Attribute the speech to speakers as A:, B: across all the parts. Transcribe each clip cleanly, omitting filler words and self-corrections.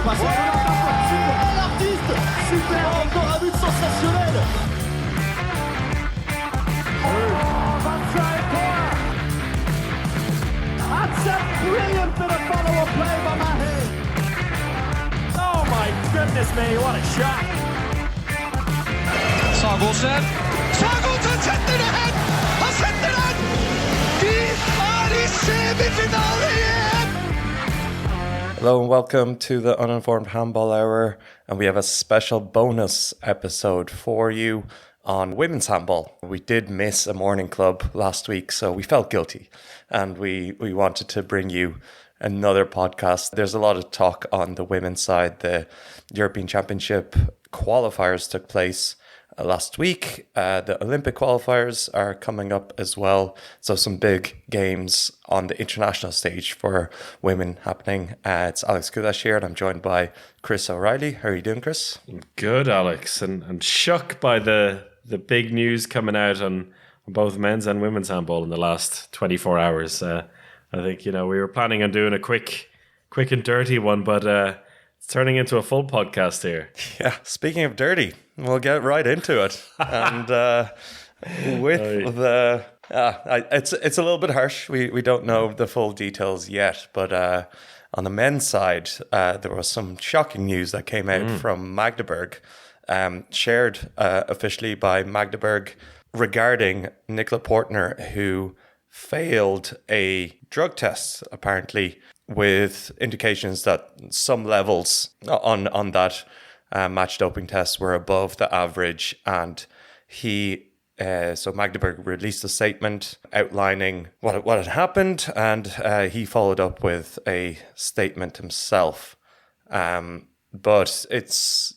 A: passe l'artiste. Super, encore un but sensationnel. That's a brilliant bit of follow-up play by Maher. Oh my goodness me, what a shot.
B: Sagosen setter det hen! Han setter den! De er i semifinale igjen!
C: Hello and welcome to the Uninformed Handball Hour, and we have a special bonus episode for you on women's handball. We did miss a morning club last week, so we felt guilty, and we wanted to bring you another podcast. There's a lot of talk on the women's side. The European Championship qualifiers took place last week. The Olympic qualifiers are coming up as well. So some big games on the international stage for women happening. It's Alex Mair here, and I'm joined by Chris O'Reilly. How are you doing, Chris?
D: Good, Alex. And shocked by the big news coming out on both men's and women's handball in the last 24 hours. I think, we were planning on doing a quick and dirty one, but it's turning into a full podcast here.
C: Yeah, speaking of dirty, we'll get right into it. And with the... it's a little bit harsh. We don't know the full details yet, but on the men's side, there was some shocking news that came out from Magdeburg, shared officially by Magdeburg, regarding Nikola Portner, who failed a drug test, apparently, with indications that some levels on that match doping test were above the average. And so Magdeburg released a statement outlining what had happened, and he followed up with a statement himself. But it's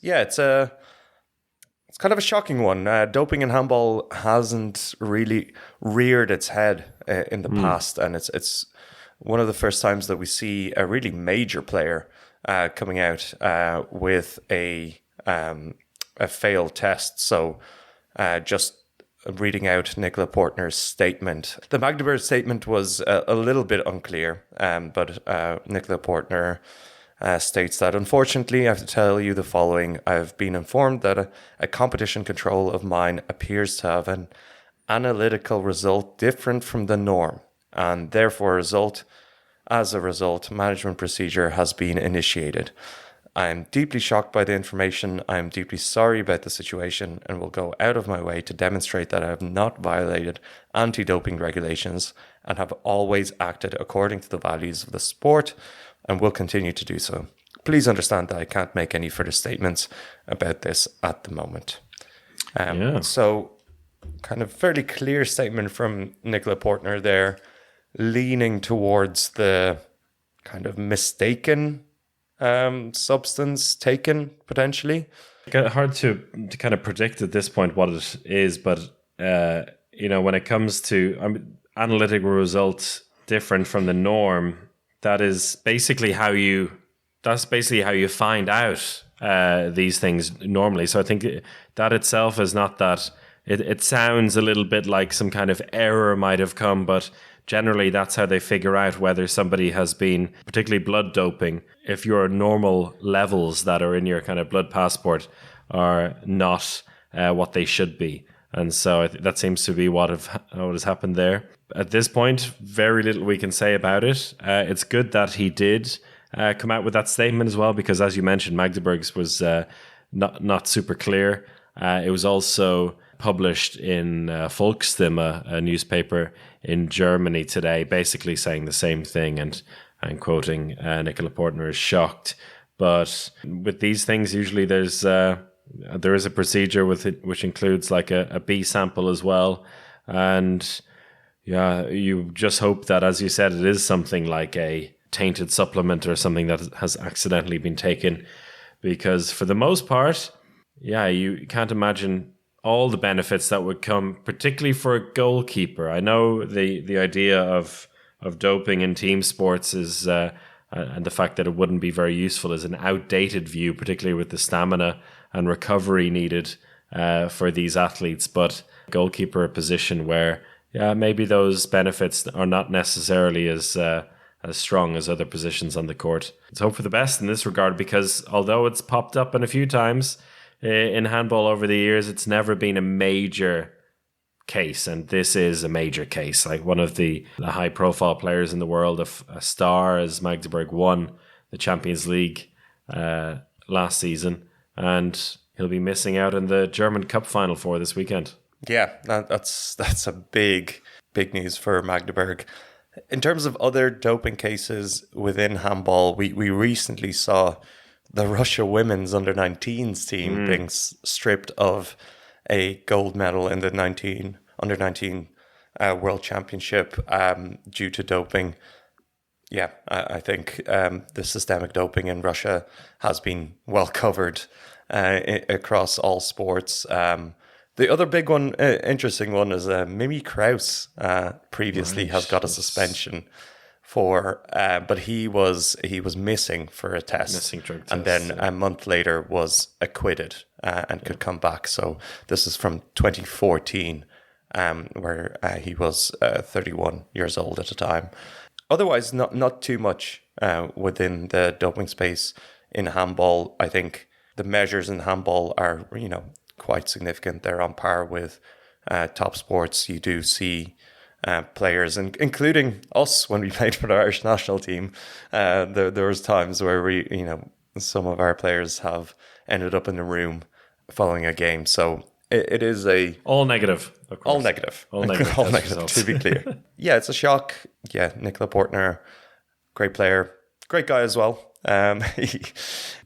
C: kind of a shocking one. Doping in handball hasn't really reared its head in the past, and it's one of the first times that we see a really major player coming out with a failed test. So just reading out Nikola Portner's statement. The Magdeburg statement was a little bit unclear, but Nikola Portner states that, unfortunately, I have to tell you the following. I've been informed that a competition control of mine appears to have an analytical result different from the norm, and therefore as a result, management procedure has been initiated. I am deeply shocked by the information. I am deeply sorry about the situation and will go out of my way to demonstrate that I have not violated anti-doping regulations and have always acted according to the values of the sport and will continue to do so. Please understand that I can't make any further statements about this at the moment. So, kind of fairly clear statement from Nikola Portner there, leaning towards the kind of mistaken substance taken, potentially.
D: Hard to kind of predict at this point what it is, but when it comes to analytical results different from the norm, that's basically how you find out these things normally. So I think that itself is not that. It sounds a little bit like some kind of error might have come, but generally that's how they figure out whether somebody has been, particularly blood doping, if your normal levels that are in your kind of blood passport are not what they should be. And so that seems to be what has happened there. At this point, very little we can say about it. It's good that he did come out with that statement as well, because as you mentioned, Magdeburg's was not super clear. It was also published in Volksstimme, a newspaper in Germany today, basically saying the same thing and quoting Nikola Portner is shocked. But with these things, usually there is a procedure with it, which includes like a B sample as well. And yeah, you just hope that, as you said, it is something like a tainted supplement or something that has accidentally been taken, because for the most part, yeah, you can't imagine all the benefits that would come, particularly for a goalkeeper. I know the idea of doping in team sports is, and the fact that it wouldn't be very useful is an outdated view, particularly with the stamina and recovery needed for these athletes. But goalkeeper, a position where maybe those benefits are not necessarily as as strong as other positions on the court. Let's hope for the best in this regard, because although it's popped up in a few times in handball over the years, it's never been a major case, and this is a major case. Like, one of the high profile players in the world, a star, as Magdeburg won the Champions League last season, and he'll be missing out in the German Cup final for this weekend.
C: Yeah, that's a big news for Magdeburg. In terms of other doping cases within handball, we recently saw the Russia women's under-19s team being stripped of a gold medal in the under-19 World Championship due to doping. Yeah, I think the systemic doping in Russia has been well covered across all sports. The other big one, interesting one, is Mimi Kraus previously has got a suspension for, but he was missing for a test,
D: missing drug test,
C: and then a month later was acquitted and could come back. So this is from 2014, where he was 31 years old at the time. Otherwise, not too much within the doping space in handball. I think the measures in handball are, quite significant. They're on par with top sports. You do see players, including us when we played for the Irish national team. There was times where some of our players have ended up in the room following a game. So it is
D: all negative, of course.
C: All negative.
D: All negative.
C: All negative, to be clear. Yeah, it's a shock. Yeah, Nikola Portner, great player, great guy as well.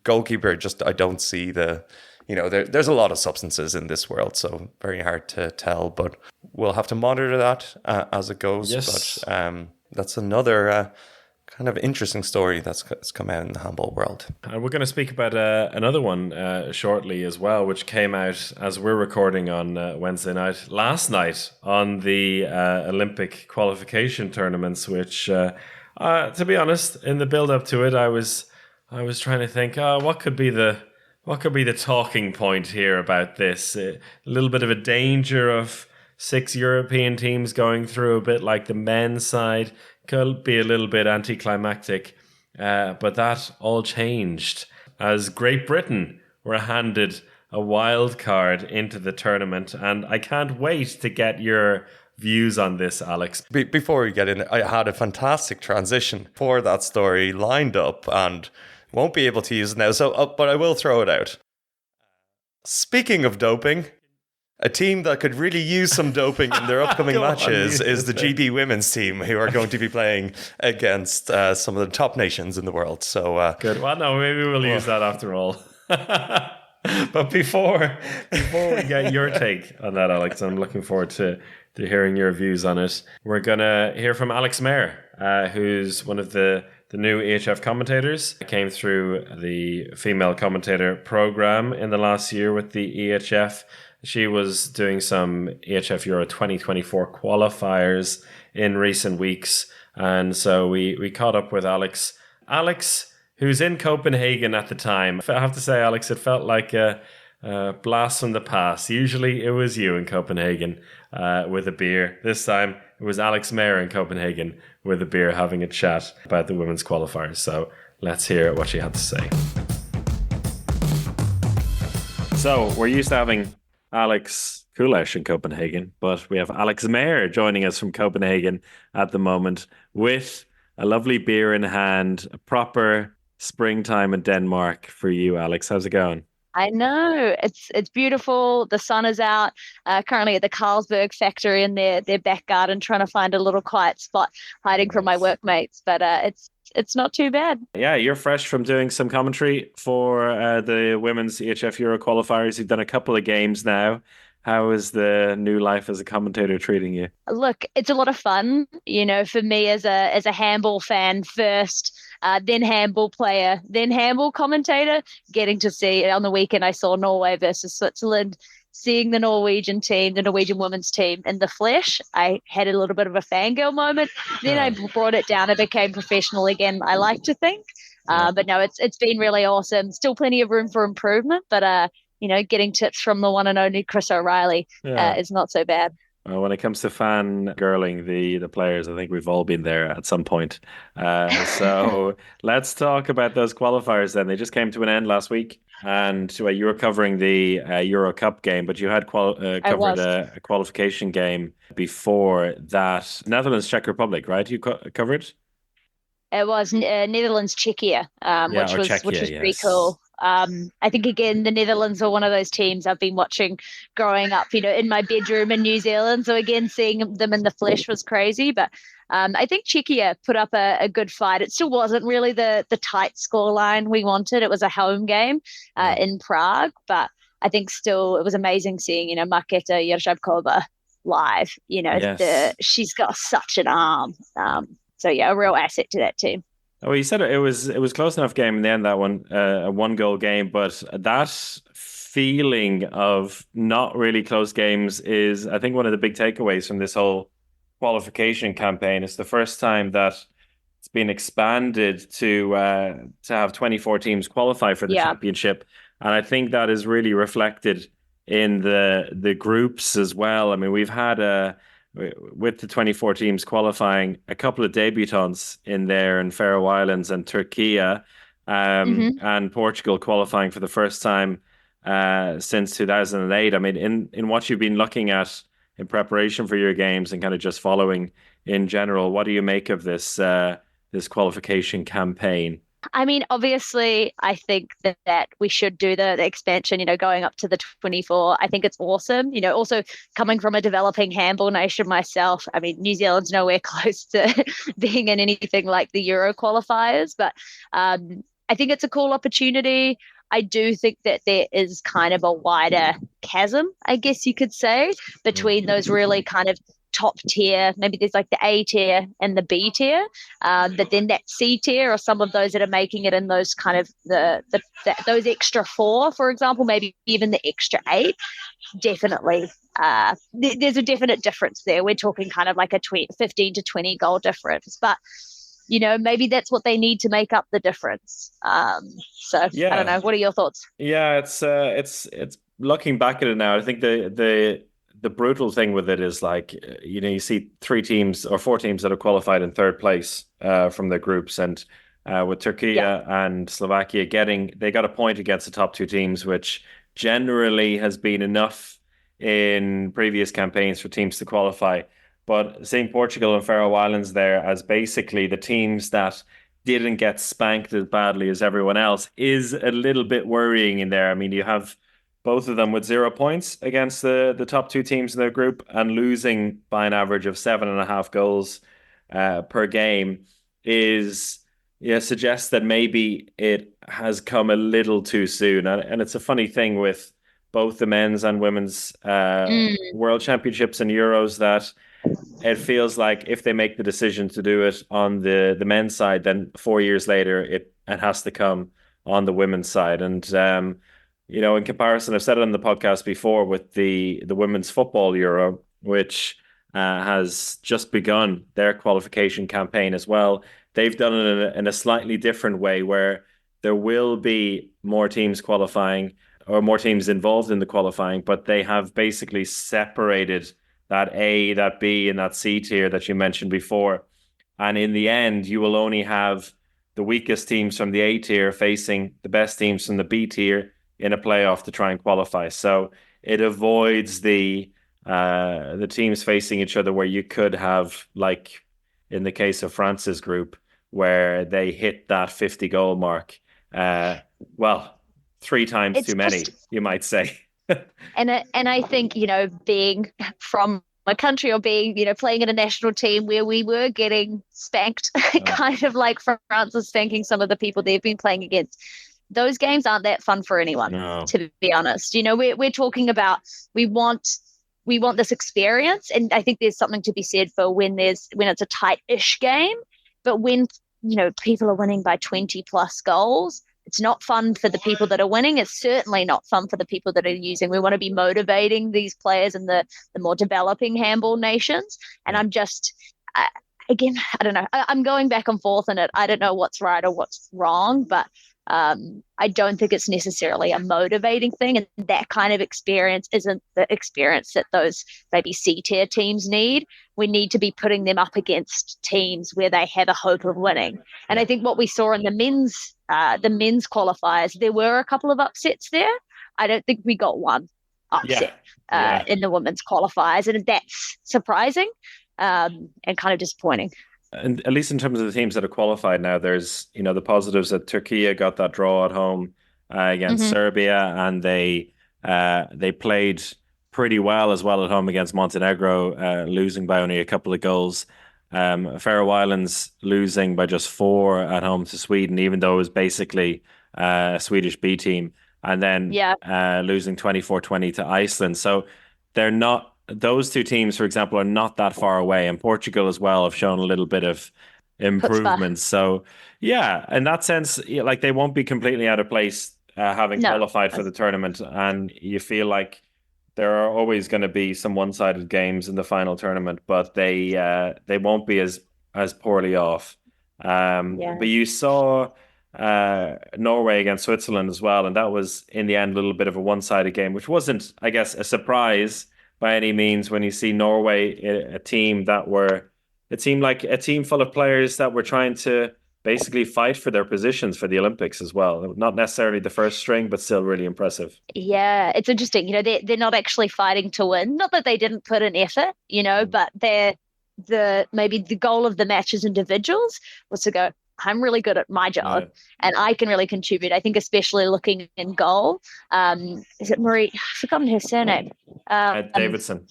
C: Goalkeeper, I don't see there's a lot of substances in this world, so very hard to tell, but we'll have to monitor that as it goes.
D: Yes.
C: But that's another kind of interesting story that's come out in the handball world.
D: And we're going to speak about another one shortly as well, which came out as we're recording on Wednesday night, last night, on the Olympic Qualification Tournaments, which, to be honest, in the build-up to it, I was trying to think, what could be the talking point here about this? A little bit of a danger of 6 European teams going through, a bit like the men's side. Could be a little bit anticlimactic. But that all changed as Great Britain were handed a wild card into the tournament. And I can't wait to get your views on this, Alex.
C: Before we get in, I had a fantastic transition for that story lined up and won't be able to use it now, but I will throw it out. Speaking of doping, a team that could really use some doping in their upcoming matches is the GB women's team, who are going to be playing against some of the top nations in the world. So
D: good. Well, no, maybe we'll use that after all. But before we get your take on that, Alex, I'm looking forward to hearing your views on it. We're gonna hear from Alex Mair, who's one of the new EHF commentators. Came through the female commentator program in the last year with the EHF. She was doing some EHF Euro 2024 qualifiers in recent weeks. And so we caught up with Alex. Alex, who's in Copenhagen at the time. I have to say, Alex, it felt like a blast from the past. Usually it was you in Copenhagen with a beer. This time it was Alex Mair in Copenhagen with a beer having a chat about the women's qualifiers. So let's hear what she had to say. So we're used to having Alex Kulesh in Copenhagen, but we have Alex Mair joining us from Copenhagen at the moment with a lovely beer in hand, a proper springtime in Denmark for you, Alex. How's it going?
E: I know, it's beautiful. The sun is out. Currently at the Carlsberg factory in their back garden, trying to find a little quiet spot, hiding from my workmates. But it's not too bad.
D: Yeah, you're fresh from doing some commentary for the women's EHF Euro qualifiers. You've done a couple of games now. How is the new life as a commentator treating you?
E: Look, it's a lot of fun. You know, for me as a handball fan first, then handball player, then handball commentator, getting to see on the weekend I saw Norway versus Switzerland, seeing the Norwegian team, the Norwegian women's team in the flesh. I had a little bit of a fangirl moment. Then I brought it down. I became professional again, I like to think. But no, it's been really awesome. Still plenty of room for improvement, but getting tips from the one and only Chris O'Reilly is not so bad.
D: When it comes to fangirling the players, I think we've all been there at some point. So let's talk about those qualifiers then. They just came to an end last week, and you were covering the Euro Cup game, but you had
E: I
D: covered
E: was.
D: a qualification game before that. Netherlands, Czech Republic, right? You covered?
E: It was Netherlands Czechia,
D: Yeah, or
E: which
D: Czechia,
E: was pretty
D: yes.
E: cool. I think again the Netherlands are one of those teams I've been watching growing up, in my bedroom in New Zealand. So again, seeing them in the flesh was crazy. But I think Czechia put up a good fight. It still wasn't really the tight scoreline we wanted. It was a home game
D: Yeah.
E: in Prague, but I think still it was amazing seeing Marketa Yerzhabkova live.
D: Yes.
E: She's got such an arm. So yeah, a real asset to that team.
D: Oh, you said it was close enough game in the end, that one, a 1 goal game, but that feeling of not really close games is, I think, one of the big takeaways from this whole qualification campaign. It's the first time that it's been expanded to have 24 teams qualify for the
E: Yeah.
D: championship, and I think that is really reflected in the groups as well. I mean, we've had with the 24 teams qualifying, a couple of debutants in there in Faroe Islands and Turkey, and Portugal qualifying for the first time since 2008. I mean, in what you've been looking at in preparation for your games and kind of just following in general, what do you make of this qualification campaign?
E: I mean, obviously, I think that we should do the expansion, going up to the 24. I think it's awesome. Also coming from a developing handball nation myself, I mean, New Zealand's nowhere close to being in anything like the Euro qualifiers, but I think it's a cool opportunity. I do think that there is kind of a wider chasm, I guess you could say, between those really kind of top tier. Maybe there's like the A tier and the B tier, but then that C tier, or some of those that are making it in those kind of those extra 4, for example, maybe even the extra 8. Definitely, there's a definite difference there. We're talking kind of like a 15 to 20 goal difference, but maybe that's what they need to make up the difference. So
D: Yeah.
E: I don't know. What are your thoughts?
D: Yeah, it's looking back at it now. I think the brutal thing with it is, like, you see 3 teams or 4 teams that have qualified in third place from their groups, and with Turkey and Slovakia they got a point against the top 2 teams, which generally has been enough in previous campaigns for teams to qualify. But seeing Portugal and Faroe Islands there as basically the teams that didn't get spanked as badly as everyone else is a little bit worrying in there. I mean, you have both of them with 0 points against the top 2 teams in their group, and losing by an average of 7.5 goals per game suggests that maybe it has come a little too soon. And it's a funny thing with both the men's and women's World Championships and Euros, that it feels like if they make the decision to do it on the men's side, then 4 years later it has to come on the women's side. And in comparison, I've said it on the podcast before with the women's football Euro, which has just begun their qualification campaign as well. They've done it in a slightly different way, where there will be more teams qualifying, or more teams involved in the qualifying, but they have basically separated that A, that B, and that C tier that you mentioned before. And in the end, you will only have the weakest teams from the A tier facing the best teams from the B tier in a playoff to try and qualify. So it avoids the teams facing each other, where you could have, like in the case of France's group, where they hit that 50 goal mark. 3 times
E: It's
D: too many, you might say.
E: And I think, being from a country, or being, playing in a national team where we were getting spanked, kind of like France is spanking some of the people they've been playing against. Those games aren't that fun for anyone, to be honest. We're talking about, we want this experience, and I think there's something to be said for when it's a tight-ish game, but when people are winning by 20 plus goals, it's not fun for the people that are winning. It's certainly not fun for the people that are using. We want to be motivating these players in the more developing handball nations. And I'm just, again, I don't know. I'm going back and forth in it. I don't know what's right or what's wrong, but I don't think it's necessarily a motivating thing, and that kind of experience isn't the experience that those maybe C-tier teams need. We need to be putting them up against teams where they have a hope of winning. And I think what we saw in the men's qualifiers, there were a couple of upsets there. I don't think we got one upset in the women's qualifiers, and that's surprising and kind of disappointing.
D: And at least in terms of the teams that are qualified now, there's, the positives that Turkey got that draw at home against Serbia, and they played pretty well as well at home against Montenegro, losing by only a couple of goals. Faroe Islands losing by just 4 at home to Sweden, even though it was basically a Swedish B team, and then losing 24-20 to Iceland. So they're not. Those two teams, for example, are not that far away, and Portugal as well have shown a little bit of improvement. So, in that sense, like they won't be completely out of place having qualified for the tournament. And you feel like there are always going to be some one-sided games in the final tournament, but they won't be as poorly off. But you saw Norway against Switzerland as well, and that was in the end a little bit of a one-sided game, which wasn't, I guess, a surprise by any means when you see Norway, a team it seemed like a team full of players that were trying to basically fight for their positions for the Olympics as well. Not necessarily the first string, but still really impressive.
E: Yeah, it's interesting. They're not actually fighting to win. Not that they didn't put in effort, but maybe the goal of the match as individuals was to go, I'm really good at my job and I can really contribute. I think especially looking in goal. Is it Marie? I've forgotten her surname.
D: Davidson.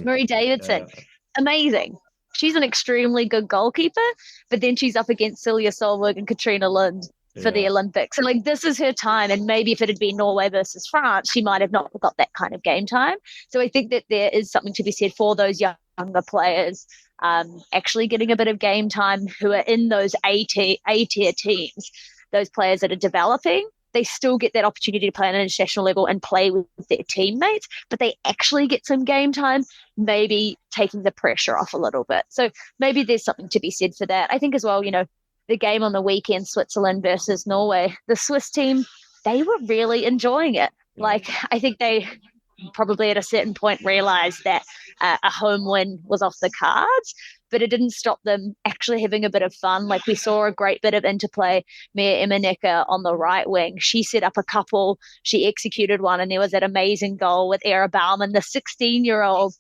E: Marie Davidson. Yeah. Amazing. She's an extremely good goalkeeper, but then she's up against Celia Solberg and Katrina Lund for the Olympics. And this is her time. And maybe if it had been Norway versus France, she might have not got that kind of game time. So I think that there is something to be said for those younger players actually getting a bit of game time who are in those A-tier teams, those players that are developing. They still get that opportunity to play on an international level and play with their teammates, but they actually get some game time, maybe taking the pressure off a little bit. So maybe there's something to be said for that. I think as well, the game on the weekend, Switzerland versus Norway, the Swiss team, they were really enjoying it. I think they probably at a certain point realized that a home win was off the cards, but it didn't stop them actually having a bit of fun. We saw a great bit of interplay. Mia Emeneka on the right wing, she set up a couple, she executed one, and there was that amazing goal with Era Baumann, the 16-year-old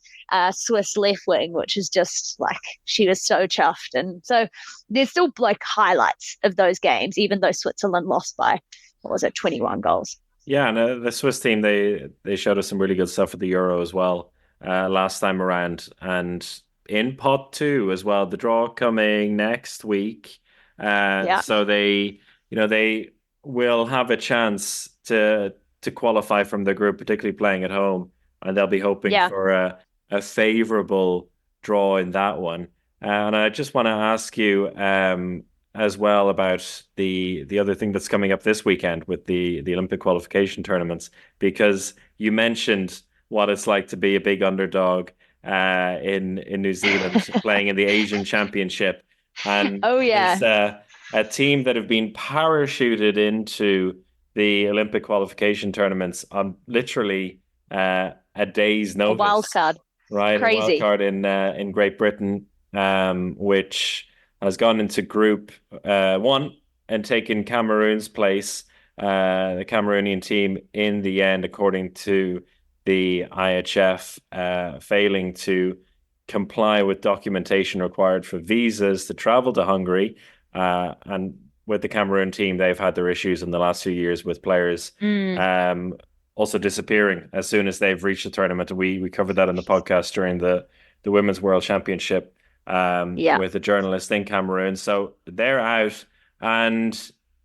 E: Swiss left wing, which is just she was so chuffed. And so there's still highlights of those games, even though Switzerland lost by, 21 goals.
D: Yeah, and the Swiss team, they showed us some really good stuff at the Euro as well last time around. And in pot 2 as well, the draw coming next week. So they will have a chance to qualify from the group, particularly playing at home. And they'll be hoping for a favourable draw in that one. And I just want to ask you as well about the other thing that's coming up this weekend with the Olympic Qualification Tournaments, because you mentioned what it's like to be a big underdog in New Zealand playing in the Asian Championship. And it's a team that have been parachuted into the Olympic Qualification Tournaments on literally a day's notice.
E: A wildcard.
D: Right,
E: crazy.
D: A wildcard in Great Britain, which has gone into Group 1 and taken Cameroon's place, the Cameroonian team in the end, according to the IHF, failing to comply with documentation required for visas to travel to Hungary. And with the Cameroon team, they've had their issues in the last few years with players also disappearing as soon as they've reached the tournament. We covered that in the podcast during the Women's World Championship with a journalist in Cameroon. So they're out. And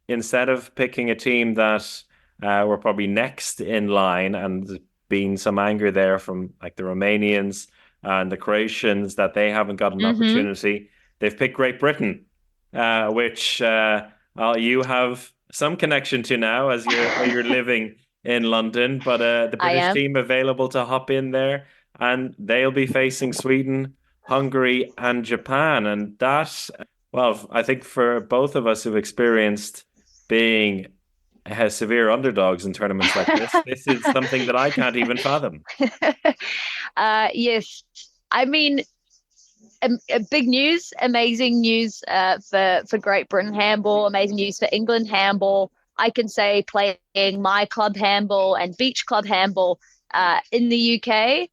D: instead of picking a team that were probably next in line, and being some anger there from the Romanians and the Croatians that they haven't got an opportunity, they've picked Great Britain, which you have some connection to now as you're living in London. But the British team available to hop in there, and they'll be facing Sweden, Hungary, and Japan. And that, well, I think for both of us who've experienced being severe underdogs in tournaments like this. This is something that I can't even fathom.
E: Yes. I mean, big news, amazing news for Great Britain handball, amazing news for England handball. I can say playing my club handball and beach club handball in the UK,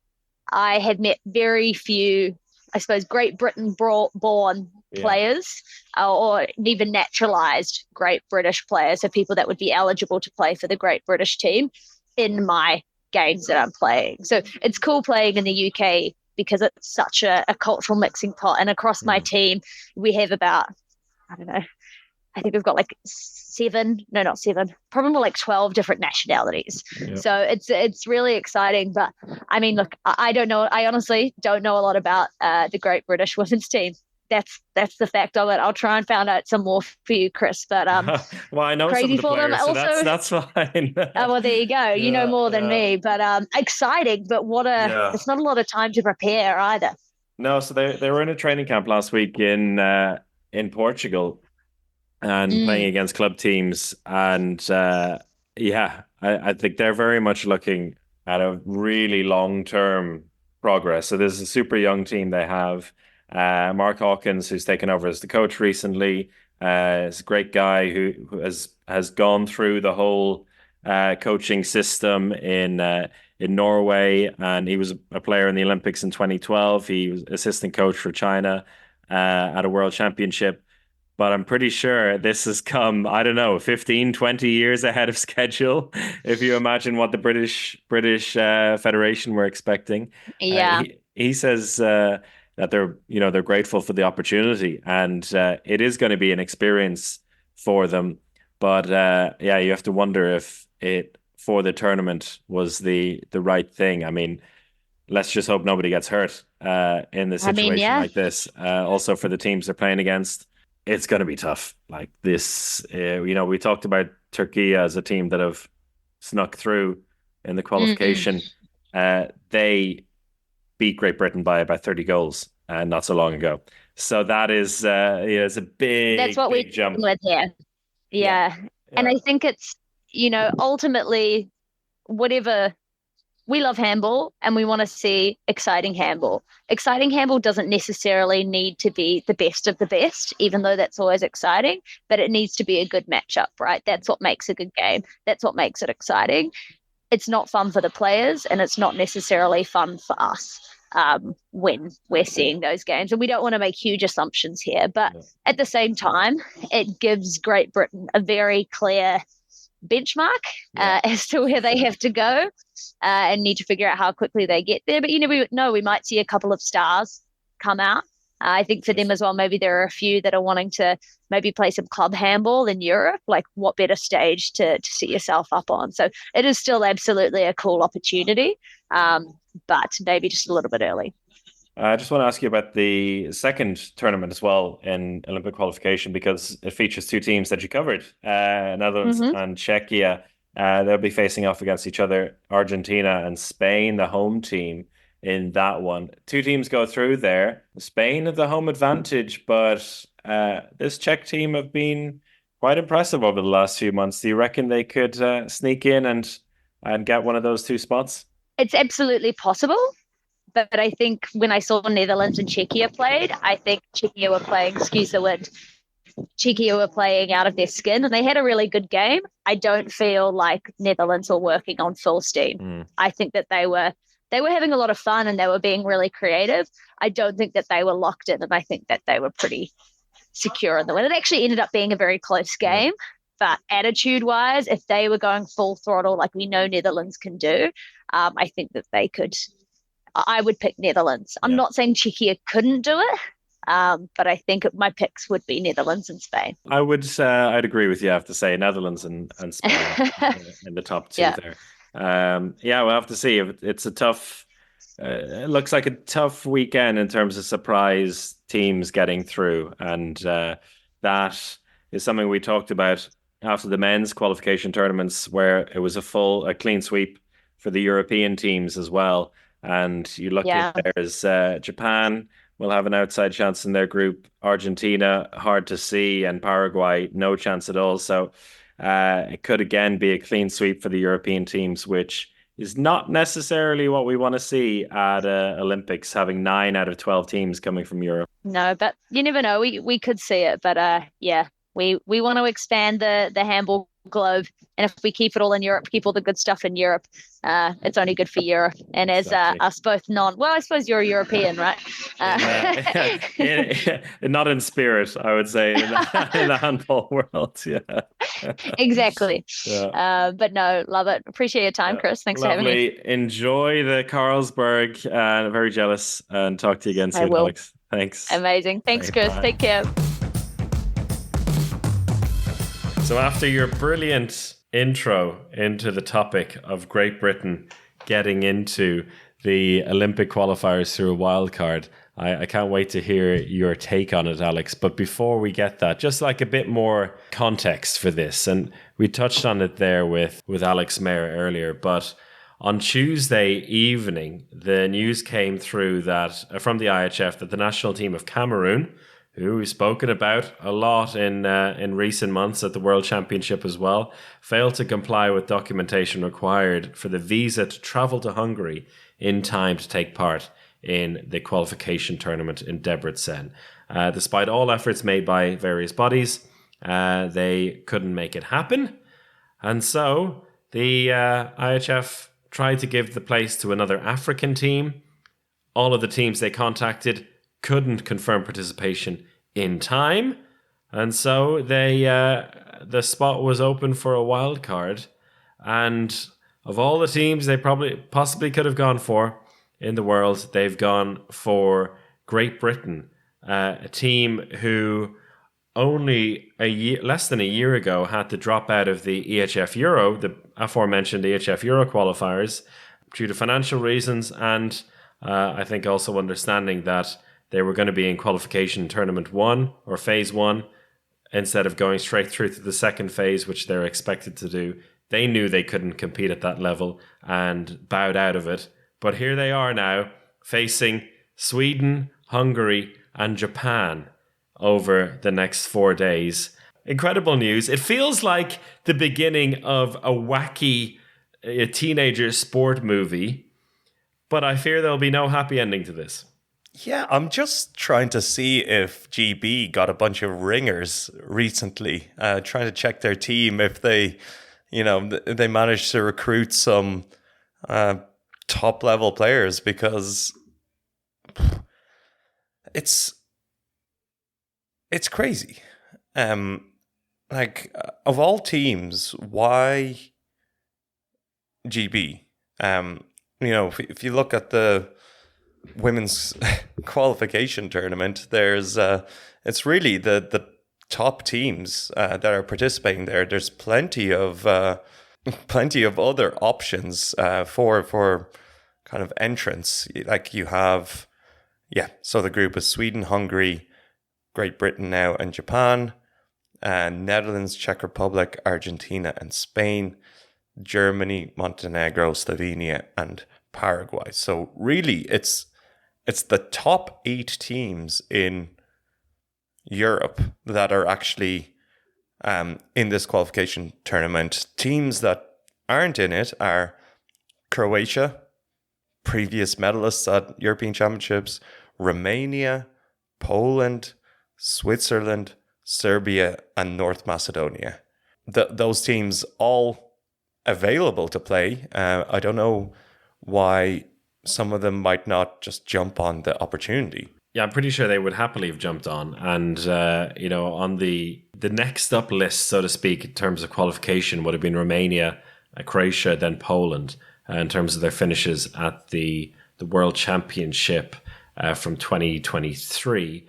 E: I had met very few, I suppose, Great Britain born players or even naturalized Great British players, so people that would be eligible to play for the Great British team in my games that I'm playing. So it's cool playing in the UK because it's such a cultural mixing pot. And across my team, we have about, I don't know, I think we've got like probably more like 12 different nationalities. Yep. So it's really exciting. But I mean, look, I don't know. I honestly don't know a lot about the Great British women's team. That's the fact of it. I'll try and find out some more for you, Chris. But
D: well, I know
E: crazy
D: some of the players, so also, that's fine.
E: Well, there you go. You know more than me. But exciting. But it's not a lot of time to prepare either.
D: No, so they were in a training camp last week in Portugal and playing against club teams, and I think they're very much looking at a really long-term progress. So there's a super young team they have. Mark Hawkins, who's taken over as the coach recently, is a great guy who has gone through the whole coaching system in Norway, and he was a player in the Olympics in 2012. He was assistant coach for China at a world championship. But I'm pretty sure this has come, I don't know, 15, 20 years ahead of schedule, if you imagine what the British Federation were expecting.
E: Yeah.
D: He says that they're grateful for the opportunity, and it is going to be an experience for them. But you have to wonder if it for the tournament was the right thing. I mean, let's just hope nobody gets hurt in the situation like this. Also for the teams they're playing against, it's going to be tough. Like this, we talked about Turkey as a team that have snuck through in the qualification. They beat Great Britain by about 30 goals not so long ago. So that is it's a big,
E: that's what
D: big
E: we
D: jump.
E: With here. Yeah. And I think it's, ultimately, whatever, we love handball and we want to see exciting handball. Exciting handball doesn't necessarily need to be the best of the best, even though that's always exciting, but it needs to be a good matchup, right? That's what makes a good game. That's what makes it exciting. It's not fun for the players and it's not necessarily fun for us when we're seeing those games. And we don't want to make huge assumptions here, but at the same time, it gives Great Britain a very clear benchmark as to where they have to go and need to figure out how quickly they get there. But we might see a couple of stars come out. I think for them as well, maybe there are a few that are wanting to maybe play some club handball in Europe. Like, what better stage to set yourself up on? So it is still absolutely a cool opportunity, but maybe just a little bit early.
D: I just want to ask you about the second tournament as well in Olympic qualification, because it features two teams that you covered, Netherlands and Czechia. They'll be facing off against each other, Argentina and Spain, the home team in that one. Two teams go through there. Spain have the home advantage, but this Czech team have been quite impressive over the last few months. Do you reckon they could sneak in and get one of those two spots?
E: It's absolutely possible. But I think when I saw Netherlands and Czechia played, I think Czechia were playing, Czechia were playing out of their skin and they had a really good game. I don't feel like Netherlands were working on full steam. I think that they were having a lot of fun and they were being really creative. I don't think that they were locked in, and I think that they were pretty secure in the win. It actually ended up being a very close game, but attitude-wise, if they were going full throttle like we know Netherlands can do, I think that they could. I would pick Netherlands. I'm not saying Czechia couldn't do it, but I think my picks would be Netherlands and Spain.
D: I'd agree with you. I have to say Netherlands and Spain in the top two there. We'll have to see. It's a tough. It looks like a tough weekend in terms of surprise teams getting through, and that is something we talked about after the men's qualification tournaments, where it was a clean sweep for the European teams as well. And you look at there's Japan will have an outside chance in their group. Argentina, hard to see, and Paraguay, no chance at all. So It could again be a clean sweep for the European teams, which is not necessarily what we want to see at Olympics, having 9 out of 12 teams coming from Europe.
E: No, but you never know. We could see it, but yeah, we want to expand the handball globe, and if we keep it all in Europe, keep all the good stuff in Europe, it's only good for Europe. And as us both I suppose you're a European, right?
D: Not in spirit, I would say, in the handball world. Yeah,
E: exactly.
D: Yeah.
E: But no, love it. Appreciate your time, Chris. Thanks for having me.
D: Enjoy the Carlsberg. Very jealous, and talk to you again soon, Alex. Thanks.
E: Amazing. Thanks, Chris. Bye. Take care.
D: So after your brilliant intro into the topic of Great Britain getting into the Olympic qualifiers through a wildcard, I can't wait to hear your take on it, Alex. But before we get that, just like a bit more context for this. And we touched on it there with Alex Mair earlier. But on Tuesday evening, the news came through that from the IHF that the national team of Cameroon, who we've spoken about a lot in recent months at the World Championship as well, failed to comply with documentation required for the visa to travel to Hungary in time to take part in the qualification tournament in Debrecen. Despite all efforts made by various bodies, they couldn't make it happen. And so the IHF tried to give the place to another African team. All of the teams they contacted couldn't confirm participation in time, and so the spot was open for a wild card. And of all the teams they possibly could have gone for in the world, they've gone for Great Britain, a team who only less than a year ago had to drop out of the EHF Euro, the aforementioned EHF Euro qualifiers, due to financial reasons, and I think also understanding that they were going to be in qualification tournament 1 or phase 1 instead of going straight through to the second phase, which they're expected to do. They knew they couldn't compete at that level and bowed out of it. But here they are now facing Sweden, Hungary, and Japan over the next 4 days. Incredible news. It feels like the beginning of a wacky teenager sport movie, but I fear there'll be no happy ending to this.
C: Yeah, I'm just trying to see if GB got a bunch of ringers recently, trying to check their team if they managed to recruit some top level players, because it's crazy. Like, of all teams, why GB? If you look at the women's qualification tournament, there's it's really the top teams that are participating there. There's plenty of other options for kind of entrance. Like you have, so the group is Sweden, Hungary, Great Britain now, and Japan, and Netherlands, Czech Republic, Argentina, and Spain, Germany, Montenegro, Slovenia, and Paraguay. So really, it's the top 8 teams in Europe that are actually in this qualification tournament. Teams that aren't in it are Croatia, previous medalists at European Championships, Romania, Poland, Switzerland, Serbia, and North Macedonia. Those teams all available to play. I don't know why some of them might not just jump on the opportunity.
D: Yeah, I'm pretty sure they would happily have jumped on. And, on the next up list, so to speak, in terms of qualification would have been Romania, Croatia, then Poland, in terms of their finishes at the World Championship from 2023.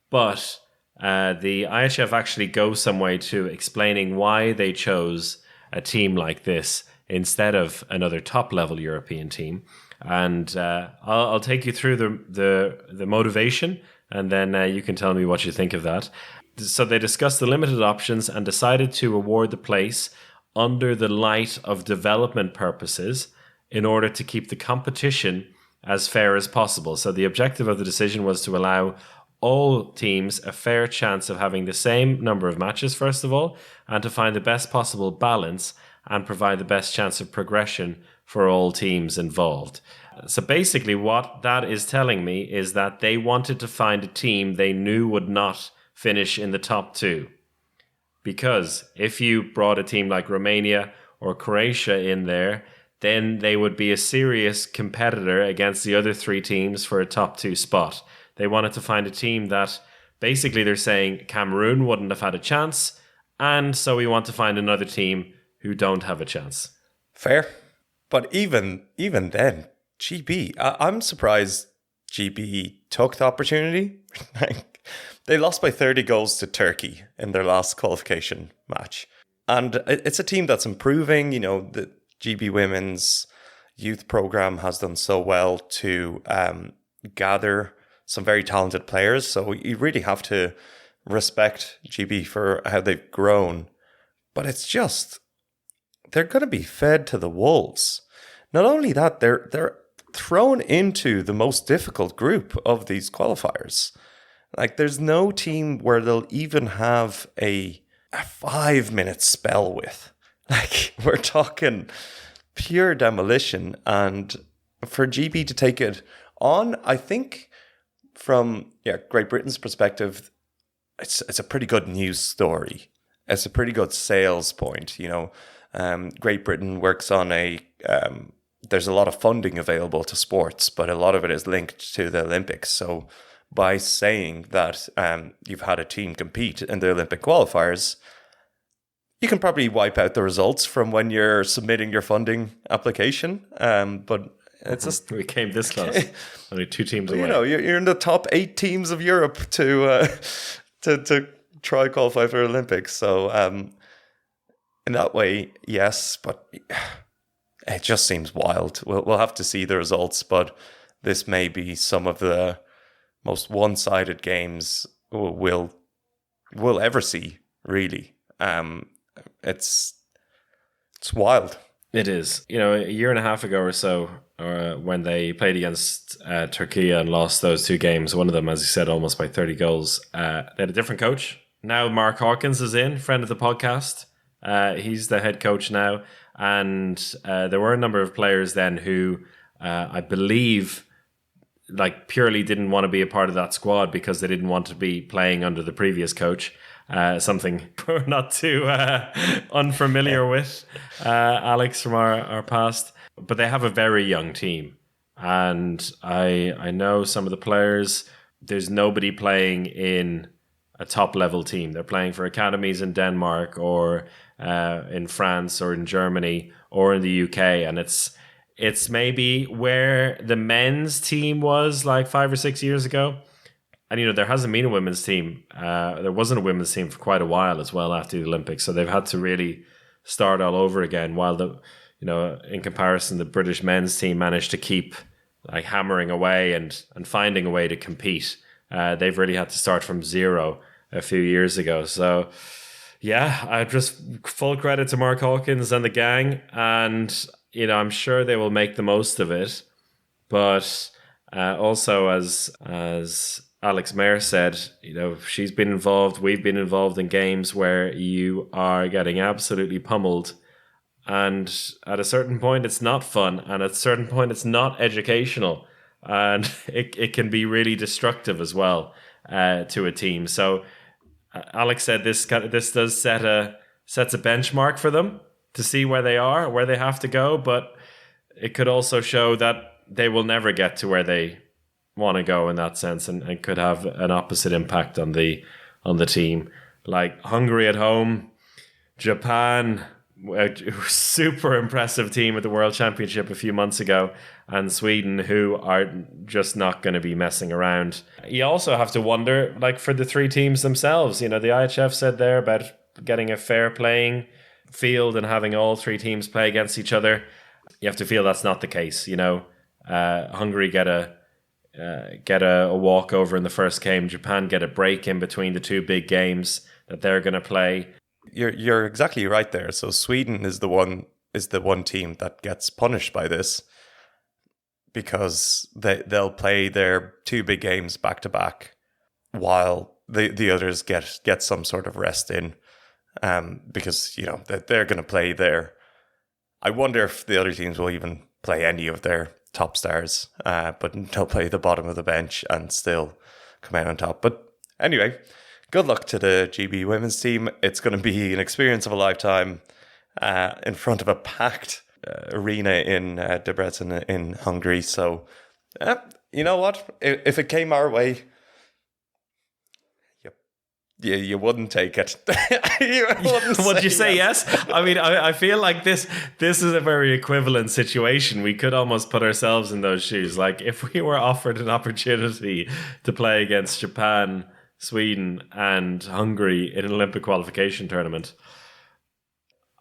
D: But the IHF actually goes some way to explaining why they chose a team like this instead of another top-level European team. And I'll take you through the motivation, and then you can tell me what you think of that. So they discussed the limited options and decided to award the place under the light of development purposes in order to keep the competition as fair as possible. So the objective of the decision was to allow all teams a fair chance of having the same number of matches, first of all, and to find the best possible balance and provide the best chance of progression for all teams involved. So basically what that is telling me is that they wanted to find a team they knew would not finish in the top 2. Because if you brought a team like Romania or Croatia in there, then they would be a serious competitor against the other 3 teams for a top 2 spot. They wanted to find a team that basically they're saying Cameroon wouldn't have had a chance, and so we want to find another team who don't have a chance.
C: Fair. But even then, GB, I'm surprised GB took the opportunity. Like, they lost by 30 goals to Turkey in their last qualification match. And it's a team that's improving. You know, the GB Women's youth program has done so well to gather some very talented players. So you really have to respect GB for how they've grown. But it's just, they're going to be fed to the wolves. Not only that, they're thrown into the most difficult group of these qualifiers. Like, there's no team where they'll even have a 5-minute spell with. Like, we're talking pure demolition. And for GB to take it on, I think from Great Britain's perspective, it's a pretty good news story. It's a pretty good sales point. You know, Great Britain works on there's a lot of funding available to sports, but a lot of it is linked to the Olympics. So by saying that you've had a team compete in the Olympic qualifiers, you can probably wipe out the results from when you're submitting your funding application. But it's just,
D: we came this close. Only 2 teams away.
C: You know, you're in the top 8 teams of Europe to try qualify for Olympics. So in that way, yes, but it just seems wild. We'll have to see the results, but this may be some of the most one-sided games we'll ever see, really. It's wild.
D: It is. You know, a year and a half ago or so, when they played against Turkey and lost those 2 games, one of them, as you said, almost by 30 goals, they had a different coach. Now Mark Hawkins is in, friend of the podcast. He's the head coach now. And there were a number of players then who I believe like purely didn't want to be a part of that squad because they didn't want to be playing under the previous coach. Something we're not too unfamiliar with, Alex, from our past. But they have a very young team. And I know some of the players, there's nobody playing in a top level team. They're playing for academies in Denmark or in France or in Germany or in the UK. And it's maybe where the men's team was like 5 or 6 years ago. And, you know, there hasn't been a women's team. There wasn't a women's team for quite a while as well after the Olympics. So they've had to really start all over again. While in comparison, the British men's team managed to keep like hammering away and finding a way to compete. They've really had to start from zero a few years ago. So, yeah, I just full credit to Mark Hawkins and the gang. And, you know, I'm sure they will make the most of it. But also, as Alex Mair said, you know, she's been involved, we've been involved in games where you are getting absolutely pummeled. And at a certain point, it's not fun. And at a certain point, it's not educational. And it can be really destructive as well to a team. So Alex said this does sets a benchmark for them to see where they are, where they have to go. But it could also show that they will never get to where they want to go in that sense, and could have an opposite impact on the team. Like Hungary at home, Japan, a super impressive team at the World Championship a few months ago, and Sweden, who are just not going to be messing around. You also have to wonder, like, for the 3 teams themselves, you know, the IHF said there about getting a fair playing field and having all 3 teams play against each other. You have to feel that's not the case. You know, Hungary get a walkover in the first game. Japan get a break in between the 2 big games that they're going to play.
C: You're exactly right there. So Sweden is the one team that gets punished by this, because they'll play their 2 big games back to back, while the others get some sort of rest in, because they're going to play there. I wonder if the other teams will even play any of their top stars, but they'll play the bottom of the bench and still come out on top. But anyway, good luck to the GB women's team. It's going to be an experience of a lifetime in front of a packed arena in Debrecen in Hungary. So, you know what? If it came our way, you wouldn't take it.
D: Would you say yes? I mean, I feel like this is a very equivalent situation. We could almost put ourselves in those shoes. Like if we were offered an opportunity to play against Japan, Sweden and Hungary in an Olympic qualification tournament,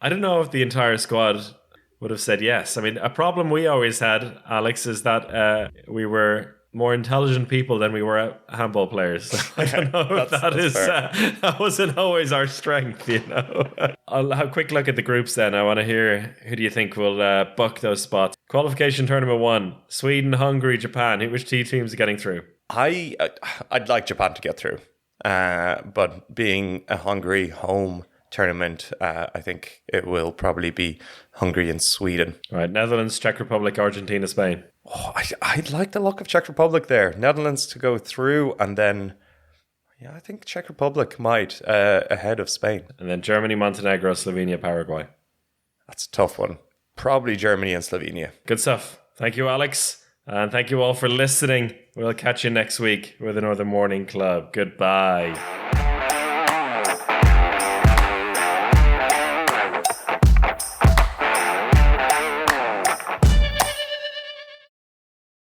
D: I don't know if the entire squad would have said yes. I mean, a problem we always had, Alex, is that we were more intelligent people than we were handball players. I don't know if that wasn't always our strength, I'll have a quick look at the groups then. I want to hear, who do you think will buck those spots? Qualification Tournament 1, Sweden, Hungary, Japan. Which two teams are getting through?
C: I'd like Japan to get through. But being a Hungary home tournament, I think it will probably be Hungary and Sweden.
D: All right, Netherlands, Czech Republic, Argentina, Spain.
C: Oh, I'd like the look of Czech Republic there. Netherlands to go through, and then I think Czech Republic might ahead of Spain.
D: And then Germany, Montenegro, Slovenia, Paraguay.
C: That's a tough one. Probably Germany and Slovenia.
D: Good stuff. Thank you, Alex. And thank you all for listening. We'll catch you next week with another Morning Club. Goodbye.